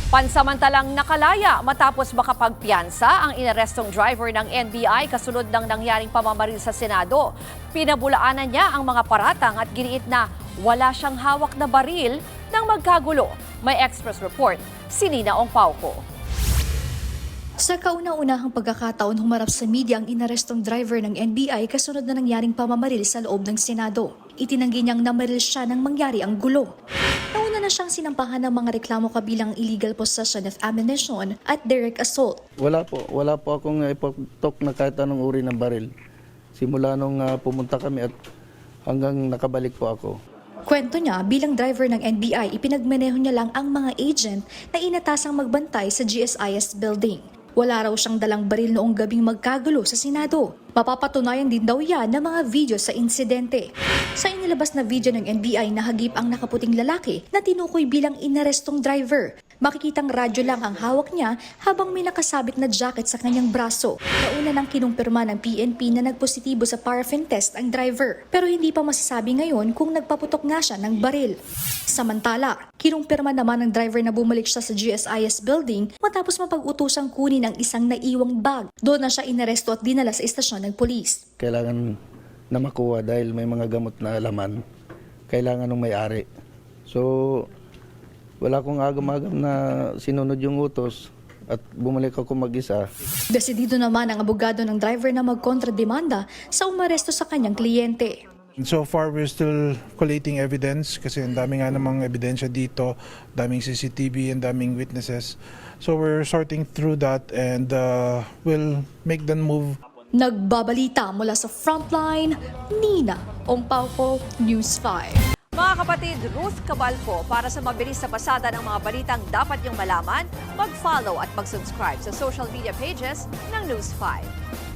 Pansamantalang nakalaya matapos makapagpiyansa ang inarestong driver ng NBI kasunod ng nangyaring pamamaril sa Senado. Pinabulaanan niya ang mga paratang at giniit na wala siyang hawak na baril nang magkagulo. May Express report, si Nina Ongpauco. Sa kauna-unahang pagkakataon, humarap sa media ang inarestong driver ng NBI kasunod na nangyaring pamamaril sa loob ng Senado. Itinanggi niyang namaril siya nang mangyari ang gulo. Nauna na siyang sinampahan ng mga reklamo kabilang illegal possession of ammunition at direct assault. Wala po akong ipatok na kahit anong uri ng baril. Simula nung pumunta kami at hanggang nakabalik po ako. Kwento niya, bilang driver ng NBI, ipinagmaneho niya lang ang mga agent na inatasang magbantay sa GSIS building. Wala raw siyang dalang baril noong gabing magkagulo sa Senado. Mapapatunayan din daw yan ng mga video sa insidente. Sa inilabas na video ng NBI, nahagip ang nakaputing lalaki na tinukoy bilang inarestong driver. Makikitang radyo lang ang hawak niya habang may nakasabit na jacket sa kanyang braso. Nauna nang kinumpirma ng PNP na nagpositibo sa paraffin test ang driver. Pero hindi pa masasabi ngayon kung nagpaputok nga siya ng baril. Samantala, kinumpirma naman ng driver na bumalik siya sa GSIS building matapos mapag-utusang kunin ang isang naiwang bag. Doon na siya inaresto at dinala sa istasyon ng pulis. Kailangan na makuha dahil may mga gamot na laman. Kailangan ng may-ari. So, wala akong agam-agam na sinunod yung utos at bumalik ako mag-isa. Desidido naman ang abogado ng driver na magkontrademanda sa umaresto sa kanyang kliyente. So far, we're still collating evidence kasi ang dami nga namang ebidensya dito, daming CCTV and daming witnesses. So we're sorting through that and we'll make the move. Nagbabalita mula sa Frontline, Nina Ongpauco, News 5. Mga kapatid, Ruth Cabalco, para sa mabilis na pasada ng mga balitang dapat niyong malaman, mag-follow at mag-subscribe sa social media pages ng News 5.